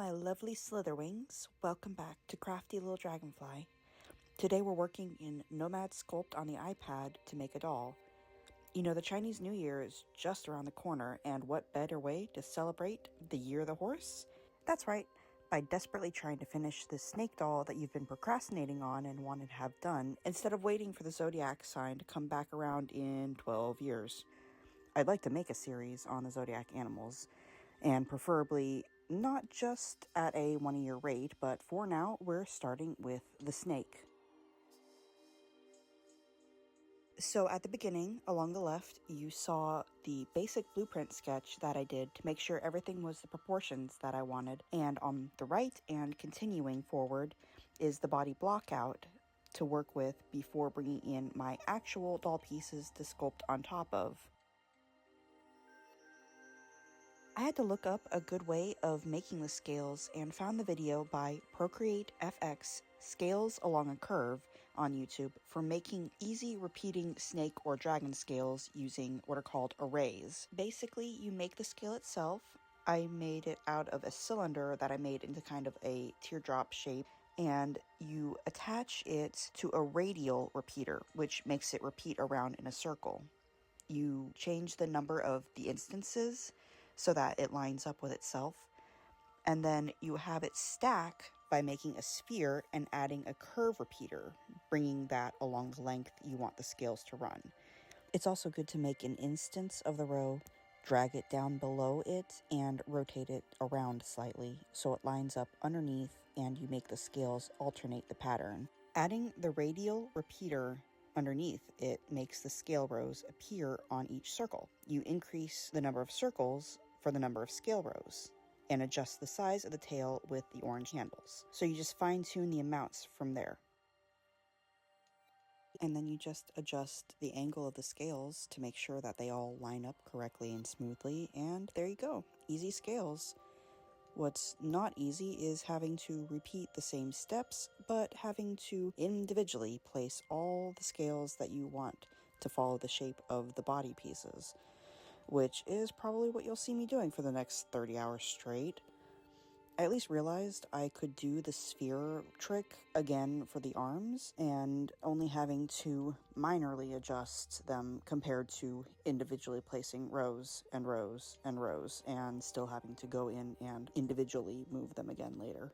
my lovely slitherwings, welcome back to Crafty Little Dragonfly. Today we're working in Nomad Sculpt on the iPad to make a doll. You know, the Chinese New Year is just around the corner, and what better way to celebrate the Year of the Horse? That's right, by desperately trying to finish this snake doll that you've been procrastinating on and wanted to have done, instead of waiting for the zodiac sign to come back around in 12 years. I'd like to make a series on the zodiac animals, and preferably not just at a 1-a-year rate, but for now we're starting with the snake. So at the beginning, along the left, you saw the basic blueprint sketch that I did to make sure everything was the proportions that I wanted, and on the right and continuing forward is the body block out to work with before bringing in my actual doll pieces to sculpt on top of. I had to look up a good way of making the scales and found the video by Procreate FX Scales Along a Curve on YouTube for making easy repeating snake or dragon scales using what are called arrays. Basically, you make the scale itself. I made it out of a cylinder that I made into kind of a teardrop shape, and you attach it to a radial repeater, which makes it repeat around in a circle. You change the number of the instances so that it lines up with itself, and then you have it stack by making a sphere and adding a curve repeater, bringing that along the length you want the scales to run. It's also good to make an instance of the row, drag it down below it, and rotate it around slightly so it lines up underneath and you make the scales alternate the pattern. Adding the radial repeater underneath it makes the scale rows appear on each circle. You increase the number of circles for the number of scale rows and adjust the size of the tail with the orange handles. So you just fine-tune the amounts from there. And then you just adjust the angle of the scales to make sure that they all line up correctly and smoothly, and there you go, easy scales. What's not easy is having to repeat the same steps, but having to individually place all the scales that you want to follow the shape of the body pieces, which is probably what you'll see me doing for the next 30 hours straight. I at least realized I could do the sphere trick again for the arms, and only having to minorly adjust them compared to individually placing rows and rows and rows, and still having to go in and individually move them again later.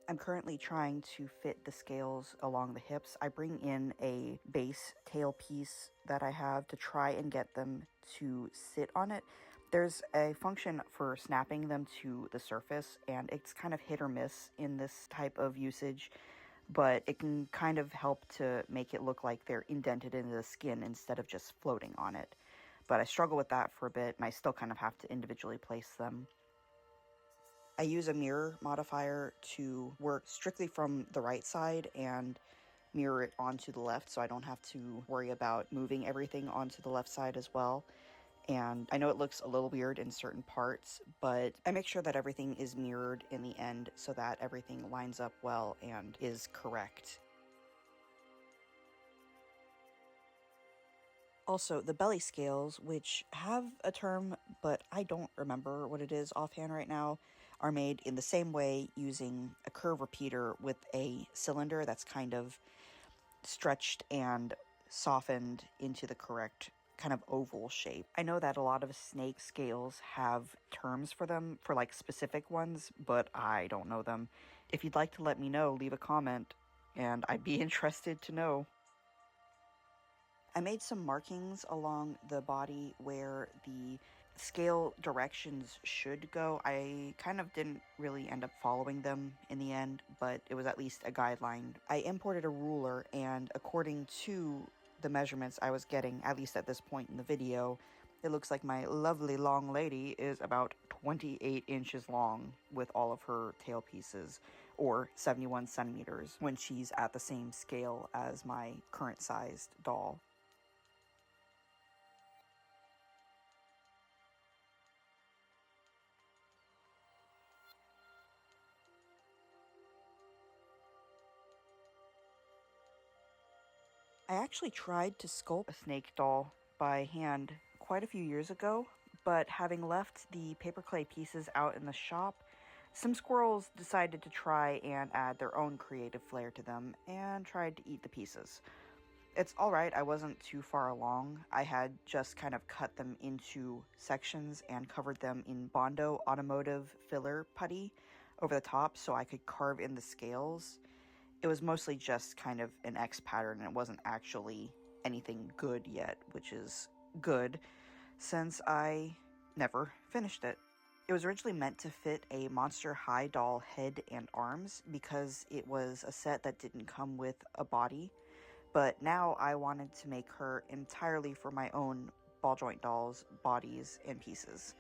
I'm currently trying to fit the scales along the hips. I bring in a base tail piece that I have to try and get them to sit on it. There's a function for snapping them to the surface, and it's kind of hit or miss in this type of usage, but it can kind of help to make it look like they're indented into the skin instead of just floating on it. But I struggle with that for a bit, and I still kind of have to individually place them. I use a mirror modifier to work strictly from the right side and mirror it onto the left, so I don't have to worry about moving everything onto the left side as well. And I know it looks a little weird in certain parts, but I make sure that everything is mirrored in the end so that everything lines up well and is correct. Also, the belly scales, which have a term, but I don't remember what it is offhand right now, are made in the same way using a curve repeater with a cylinder that's kind of stretched and softened into the correct kind of oval shape. I know that a lot of snake scales have terms for them, for like specific ones, but I don't know them. If you'd like to let me know, leave a comment, and I'd be interested to know. I made some markings along the body where the scale directions should go. I kind of didn't really end up following them in the end, but it was at least a guideline. I imported a ruler, and according to the measurements I was getting, at least at this point in the video, it looks like my lovely long lady is about 28 inches long with all of her tail pieces, or 71 centimeters when she's at the same scale as my current sized doll. I actually tried to sculpt a snake doll by hand quite a few years ago, but having left the paper clay pieces out in the shop, some squirrels decided to try and add their own creative flair to them and tried to eat the pieces. It's alright, I wasn't too far along. I had just kind of cut them into sections and covered them in Bondo automotive filler putty over the top so I could carve in the scales. It was mostly just kind of an X pattern, and it wasn't actually anything good yet, which is good since I never finished it. It was originally meant to fit a Monster High doll head and arms because it was a set that didn't come with a body, but now I wanted to make her entirely for my own ball joint dolls, bodies, and pieces.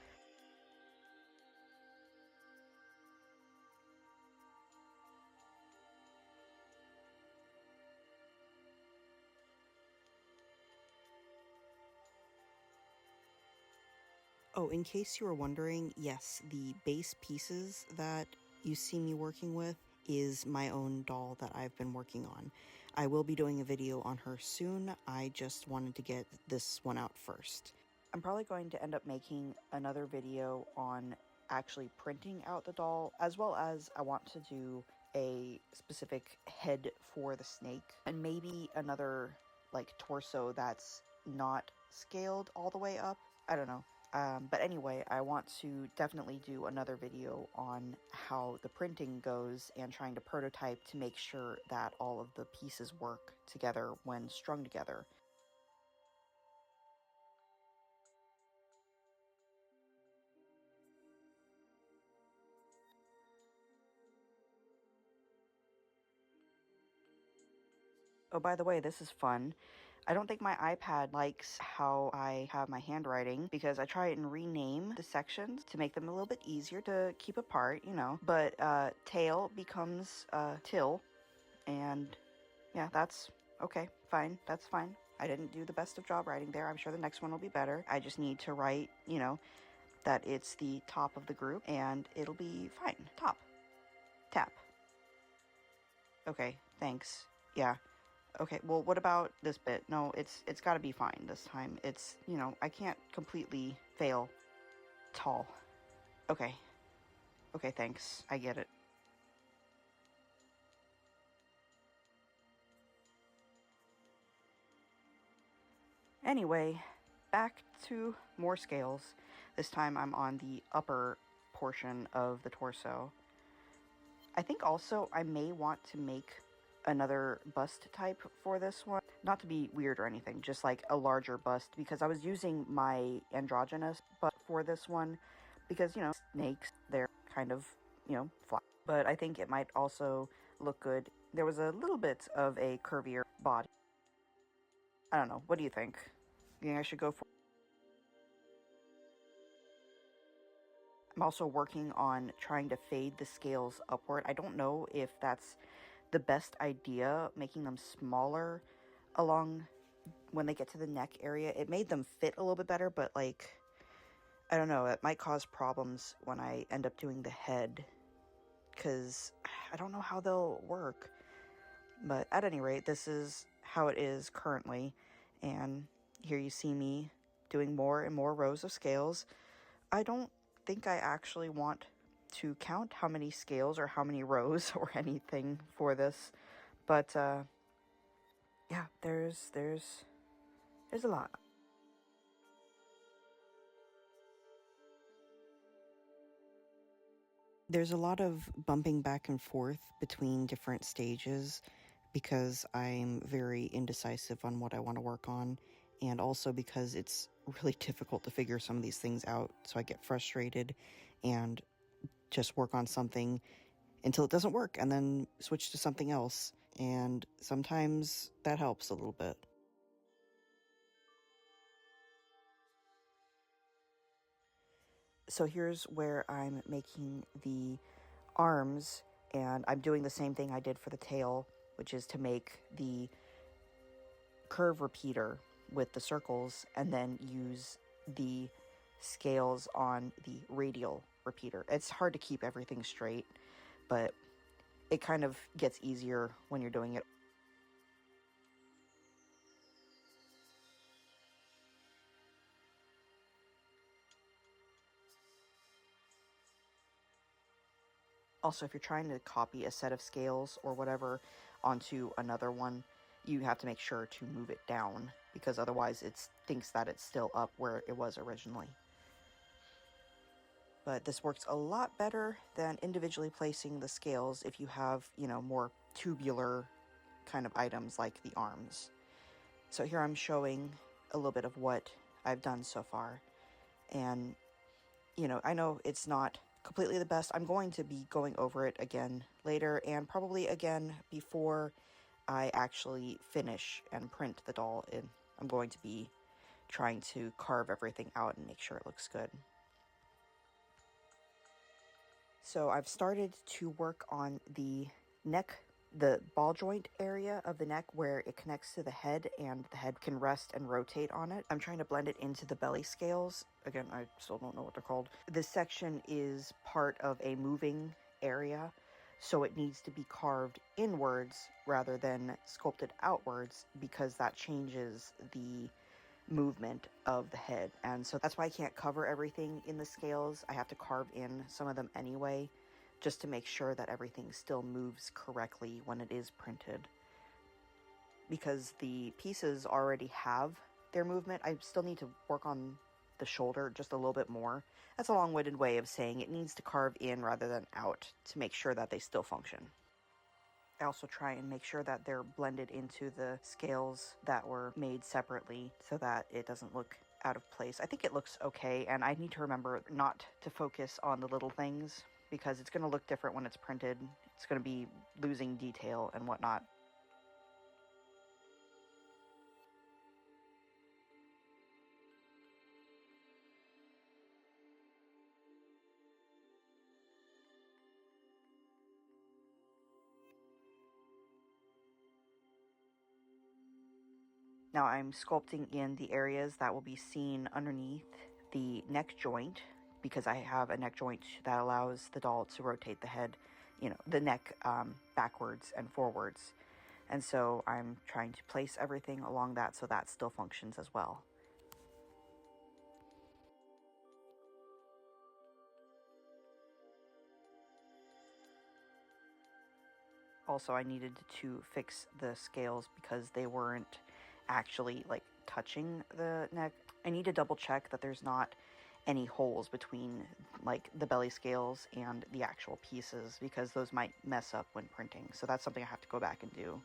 Oh, in case you were wondering, yes, the base pieces that you see me working with is my own doll that I've been working on. I will be doing a video on her soon. I just wanted to get this one out first. I'm probably going to end up making another video on actually printing out the doll, as well as I want to do a specific head for the snake, and maybe another like torso that's not scaled all the way up. I don't know. But anyway, I want to definitely do another video on how the printing goes and trying to prototype to make sure that all of the pieces work together when strung together. Oh, by the way, this is fun. I don't think my iPad likes how I have my handwriting because I try and rename the sections to make them a little bit easier to keep apart, you know. But tail becomes till, and yeah, that's okay, fine, that's fine. I didn't do the best of job writing there. I'm sure the next one will be better. I just need to write, you know, that it's the top of the group, and it'll be fine. Top. Tap. Okay, thanks. Yeah. Okay, well, what about this bit? No, it's gotta be fine this time. It's, you know, I can't completely fail. Tall. Okay. Okay, thanks. I get it. Anyway, back to more scales. This time I'm on the upper portion of the torso. I think also I may want to make another bust type for this one. Not to be weird or anything, just like a larger bust, because I was using my androgynous bust for this one because, you know, snakes, they're kind of, you know, flat. But I think it might also look good. There was a little bit of a curvier body. I don't know. What do you think? You think I should go for... I'm also working on trying to fade the scales upward. I don't know if that's the best idea, making them smaller along when they get to the neck area. It made them fit a little bit better, but like, I don't know, it might cause problems when I end up doing the head, because I don't know how they'll work. But at any rate, this is how it is currently, and here you see me doing more and more rows of scales. I don't think I actually want to count how many scales or how many rows or anything for this, but yeah, there's a lot. There's a lot of bumping back and forth between different stages because I'm very indecisive on what I want to work on, and also because it's really difficult to figure some of these things out, so I get frustrated and just work on something until it doesn't work and then switch to something else, and sometimes that helps a little bit. So here's where I'm making the arms, and I'm doing the same thing I did for the tail, which is to make the curve repeater with the circles and then use the scales on the radial repeater. It's hard to keep everything straight, but it kind of gets easier when you're doing it. Also, if you're trying to copy a set of scales or whatever onto another one, you have to make sure to move it down, because otherwise it thinks that it's still up where it was originally. But this works a lot better than individually placing the scales if you have, more tubular kind of items like the arms. So here I'm showing a little bit of what I've done so far. And, I know it's not completely the best. I'm going to be going over it again later, and probably again before I actually finish and print the doll. And I'm going to be trying to carve everything out and make sure it looks good. So I've started to work on the neck, the ball joint area of the neck where it connects to the head and the head can rest and rotate on it. I'm trying to blend it into the belly scales. Again, I still don't know what they're called. This section is part of a moving area, so it needs to be carved inwards rather than sculpted outwards, because that changes the movement of the head. And so that's why I can't cover everything in the scales. I have to carve in some of them anyway, just to make sure that everything still moves correctly when it is printed. Because the pieces already have their movement, I still need to work on the shoulder just a little bit more. That's a long-winded way of saying it needs to carve in rather than out to make sure that they still function. I also try and make sure that they're blended into the scales that were made separately so that it doesn't look out of place. I think it looks okay, and I need to remember not to focus on the little things, because it's going to look different when it's printed. It's going to be losing detail and whatnot. Now I'm sculpting in the areas that will be seen underneath the neck joint, because I have a neck joint that allows the doll to rotate the head, the neck backwards and forwards. And so I'm trying to place everything along that so that still functions as well. Also, I needed to fix the scales because they weren't actually touching the neck. I need to double check that there's not any holes between the belly scales and the actual pieces, because those might mess up when printing. So that's something I have to go back and do.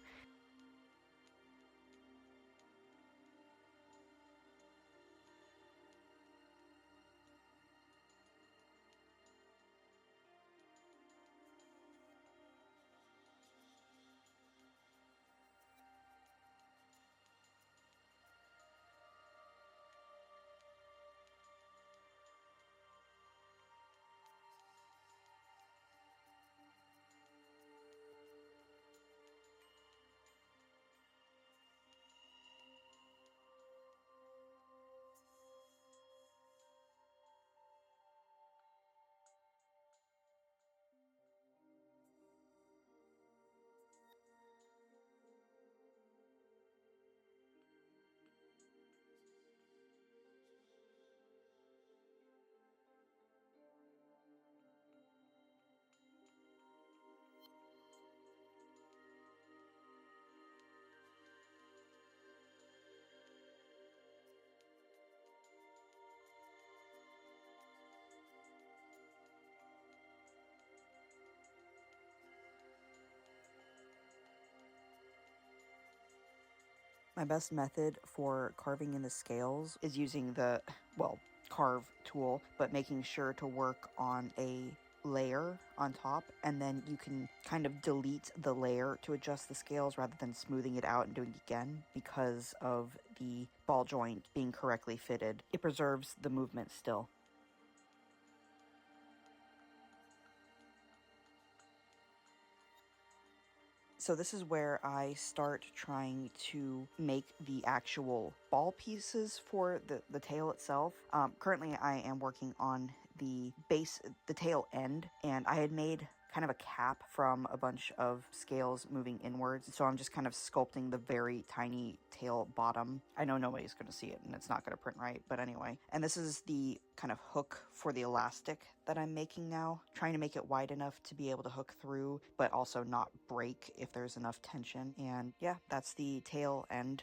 My best method for carving in the scales is using the, carve tool, but making sure to work on a layer on top, and then you can kind of delete the layer to adjust the scales rather than smoothing it out and doing it again, because of the ball joint being correctly fitted. It preserves the movement still. So this is where I start trying to make the actual ball pieces for the tail itself. Currently I am working on the base, the tail end, and I had made kind of a cap from a bunch of scales moving inwards. So I'm just kind of sculpting the very tiny tail bottom. I know nobody's going to see it and it's not going to print right, but anyway. And this is the kind of hook for the elastic that I'm making now, trying to make it wide enough to be able to hook through, but also not break if there's enough tension. And yeah, that's the tail end.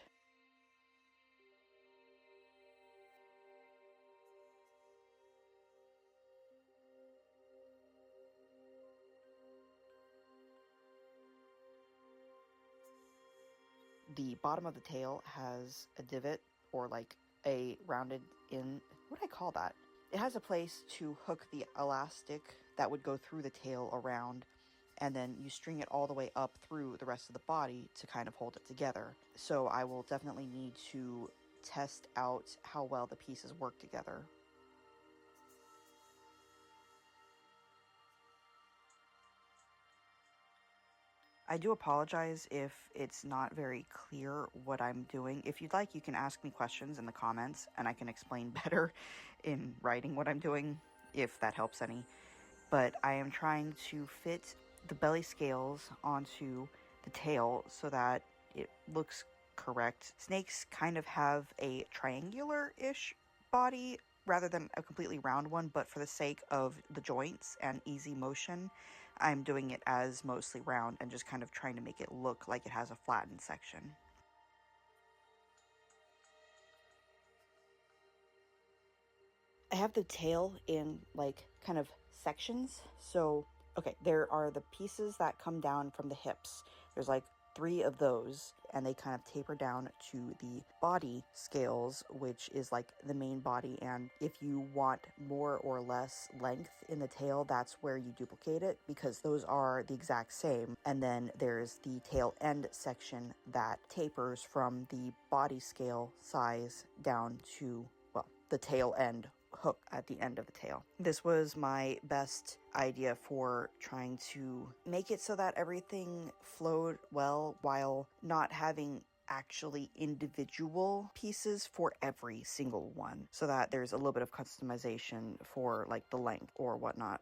The bottom of the tail has a divot, or like a rounded in, what do I call that? It has a place to hook the elastic that would go through the tail around, and then you string it all the way up through the rest of the body to kind of hold it together. So I will definitely need to test out how well the pieces work together. I do apologize if it's not very clear what I'm doing. If you'd like, you can ask me questions in the comments and I can explain better in writing what I'm doing, if that helps any. But I am trying to fit the belly scales onto the tail so that it looks correct. Snakes kind of have a triangular-ish body rather than a completely round one, but for the sake of the joints and easy motion, I'm doing it as mostly round and just kind of trying to make it look like it has a flattened section. I have the tail in like kind of sections. So, okay, there are the pieces that come down from the hips. There's like 3 of those, and they kind of taper down to the body scales, which is like the main body. And if you want more or less length in the tail, that's where you duplicate it, because those are the exact same. And then there's the tail end section that tapers from the body scale size down to, well, the tail end hook at the end of the tail. This was my best idea for trying to make it so that everything flowed well while not having actually individual pieces for every single one, so that there's a little bit of customization for like the length or whatnot.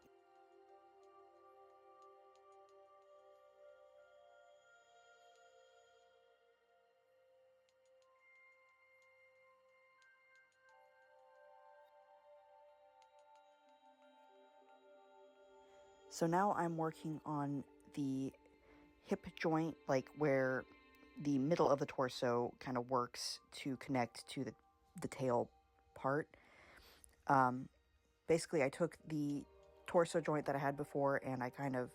So now I'm working on the hip joint, like where the middle of the torso kind of works to connect to the tail part. Basically, I took the torso joint that I had before and I kind of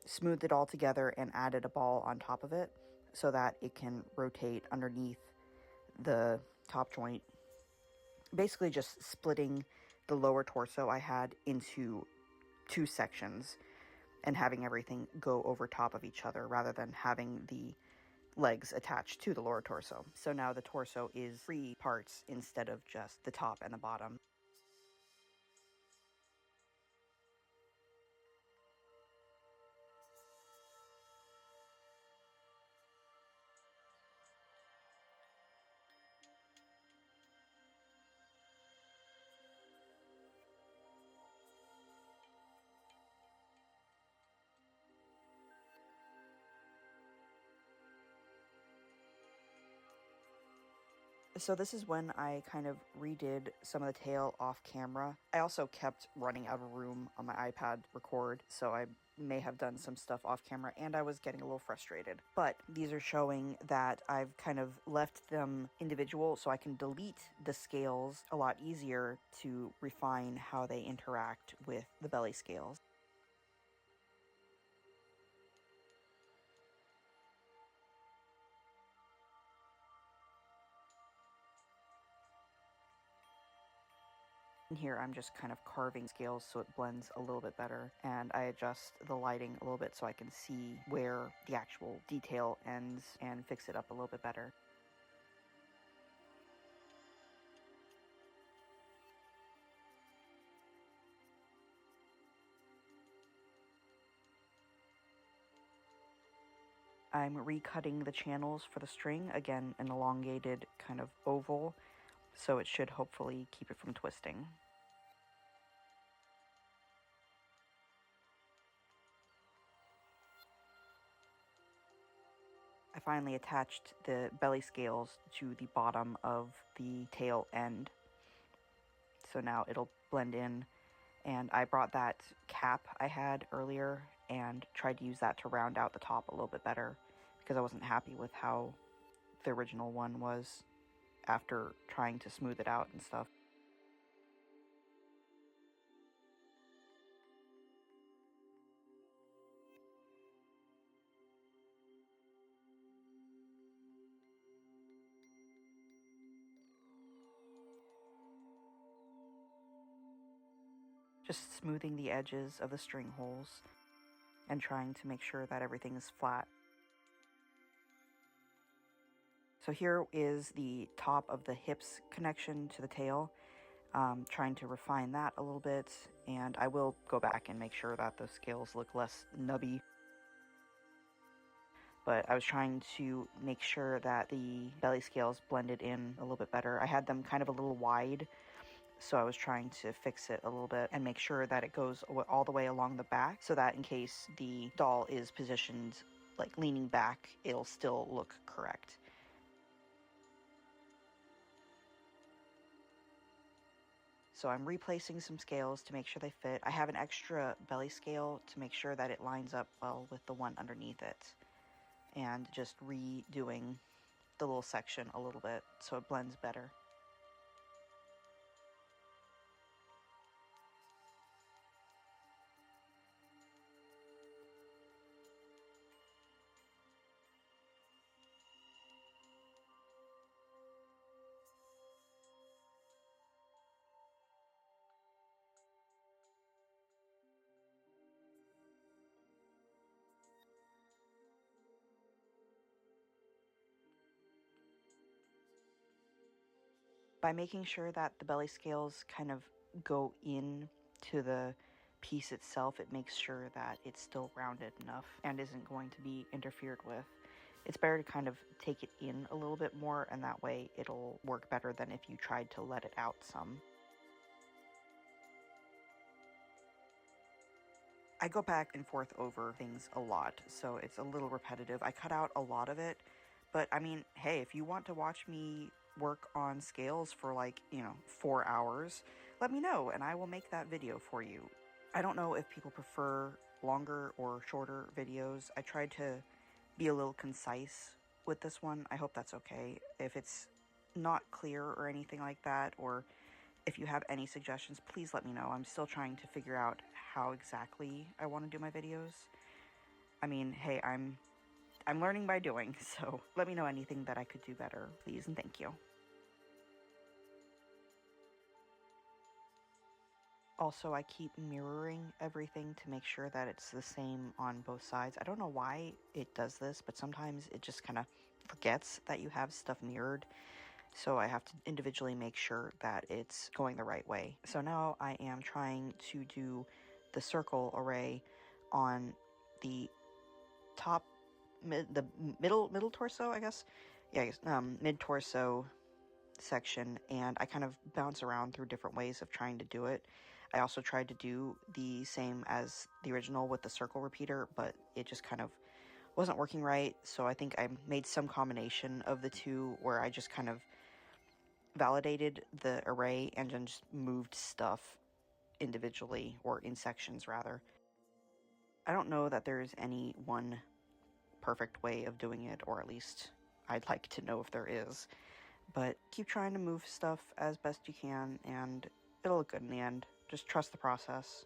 smoothed it all together and added a ball on top of it so that it can rotate underneath the top joint. Basically just splitting the lower torso I had into 2 sections and having everything go over top of each other rather than having the legs attached to the lower torso. So now the torso is 3 parts instead of just the top and the bottom. So this is when I kind of redid some of the tail off camera. I also kept running out of room on my iPad record, so I may have done some stuff off camera and I was getting a little frustrated. But these are showing that I've kind of left them individual so I can delete the scales a lot easier to refine how they interact with the belly scales. Here I'm just kind of carving scales so it blends a little bit better, and I adjust the lighting a little bit so I can see where the actual detail ends and fix it up a little bit better. I'm recutting the channels for the string, again an elongated kind of oval, so it should hopefully keep it from twisting. finally attached the belly scales to the bottom of the tail end. So now it'll blend in, and I brought that cap I had earlier and tried to use that to round out the top a little bit better, because I wasn't happy with how the original one was after trying to smooth it out and stuff. Just smoothing the edges of the string holes and trying to make sure that everything is flat. So here is the top of the hips connection to the tail. Trying to refine that a little bit, and I will go back and make sure that the scales look less nubby. But I was trying to make sure that the belly scales blended in a little bit better. I had them kind of a little wide, so I was trying to fix it a little bit and make sure that it goes all the way along the back, so that in case the doll is positioned like leaning back, it'll still look correct. So I'm replacing some scales to make sure they fit. I have an extra belly scale to make sure that it lines up well with the one underneath it. And just redoing the little section a little bit so it blends better. By making sure that the belly scales kind of go in to the piece itself, it makes sure that it's still rounded enough and isn't going to be interfered with. It's better to kind of take it in a little bit more, and that way it'll work better than if you tried to let it out some. I go back and forth over things a lot, so it's a little repetitive. I cut out a lot of it, but I mean, hey, if you want to watch me work on scales for like, 4 hours, let me know and I will make that video for you. I don't know if people prefer longer or shorter videos. I tried to be a little concise with this one. I hope that's okay. If it's not clear or anything like that, or if you have any suggestions, please let me know. I'm still trying to figure out how exactly I want to do my videos. I mean, hey, I'm learning by doing, so let me know anything that I could do better, please, and thank you. Also, I keep mirroring everything to make sure that it's the same on both sides. I don't know why it does this, but sometimes it just kind of forgets that you have stuff mirrored. So I have to individually make sure that it's going the right way. So now I am trying to do the circle array on the top, the middle torso, I guess. Yeah, I guess, mid torso section, and I kind of bounce around through different ways of trying to do it. I also tried to do the same as the original with the circle repeater, but it just kind of wasn't working right. So I think I made some combination of the two where I just kind of validated the array and then just moved stuff individually, or in sections rather. I don't know that there's any one perfect way of doing it, or at least I'd like to know if there is. But keep trying to move stuff as best you can, and it'll look good in the end. Just trust the process.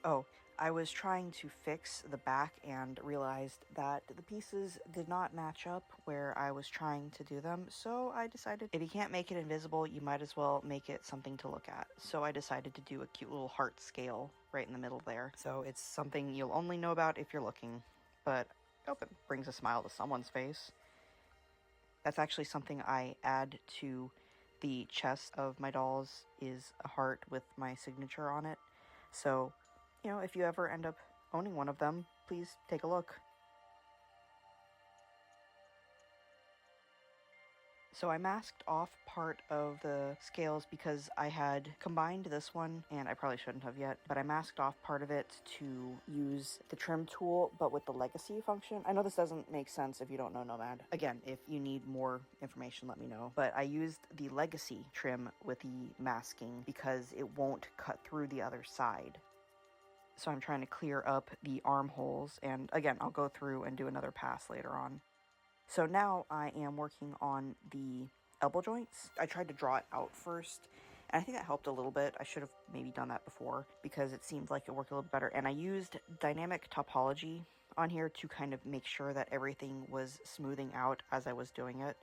Oh, I was trying to fix the back and realized that the pieces did not match up where I was trying to do them, so I decided if you can't make it invisible, you might as well make it something to look at. So I decided to do a cute little heart scale right in the middle there. So it's something you'll only know about if you're looking, but I hope it brings a smile to someone's face. That's actually something I add to the chest of my dolls, is a heart with my signature on it. So, you know, if you ever end up owning one of them, please take a look. So I masked off part of the scales because I had combined this one, and I probably shouldn't have yet, but I masked off part of it to use the trim tool, but with the legacy function. I know this doesn't make sense if you don't know Nomad. Again, if you need more information, let me know. But I used the legacy trim with the masking because it won't cut through the other side. So I'm trying to clear up the armholes, and again, I'll go through and do another pass later on. So now I am working on the elbow joints. I tried to draw it out first, and I think that helped a little bit. I should have maybe done that before because it seemed like it worked a little better. And I used dynamic topology on here to kind of make sure that everything was smoothing out as I was doing it.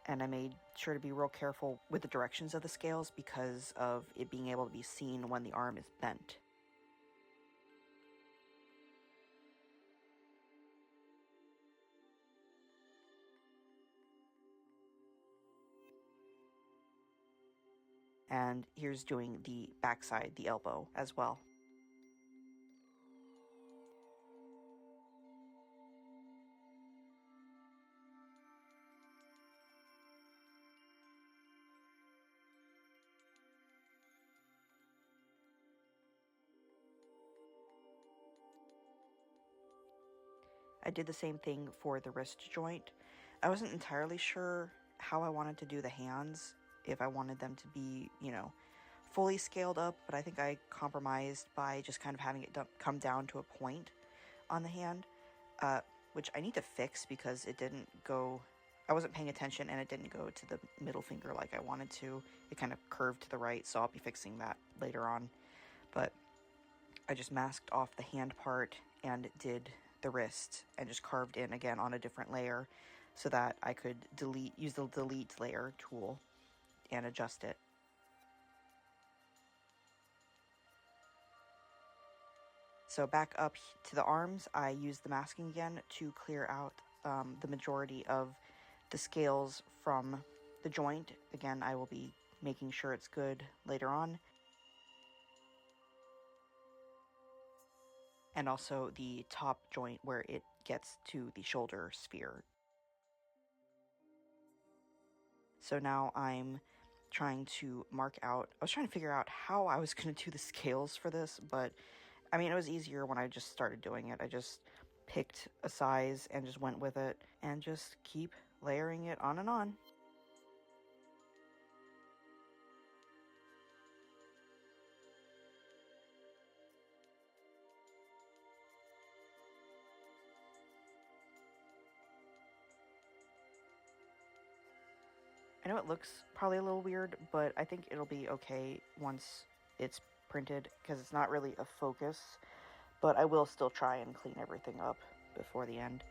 And I made sure to be real careful with the directions of the scales because of it being able to be seen when the arm is bent. And here's doing the backside, the elbow as well. I did the same thing for the wrist joint. I wasn't entirely sure how I wanted to do the hands, if I wanted them to be, you know, fully scaled up, but I think I compromised by just kind of having it come down to a point on the hand, which I need to fix because it didn't go, I wasn't paying attention and it didn't go to the middle finger like I wanted to. It kind of curved to the right, so I'll be fixing that later on. But I just masked off the hand part and did the wrist and just carved in again on a different layer so that I could use the delete layer tool and adjust it. So back up to the arms, I used the masking again to clear out the majority of the scales from the joint. Again, I will be making sure it's good later on. And also the top joint where it gets to the shoulder sphere. So now I'm trying to mark out, I was trying to figure out how I was going to do the scales for this, but I mean, it was easier when I just started doing it. I just picked a size and just went with it and just keep layering it on and on. I know it looks probably a little weird, but I think it'll be okay once it's printed because it's not really a focus, but I will still try and clean everything up before the end.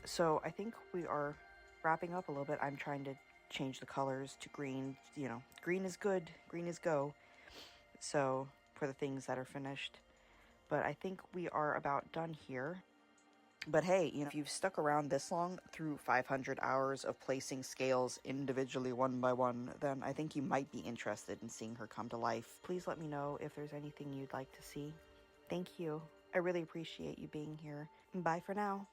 So I think we are wrapping up a little bit. I'm trying to change the colors to green. You know, green is good, green is go. So for the things that are finished. But I think we are about done here. But hey, you know, if you've stuck around this long through 500 hours of placing scales individually one by one, then I think you might be interested in seeing her come to life. Please let me know if there's anything you'd like to see. Thank you. I really appreciate you being here. Bye for now.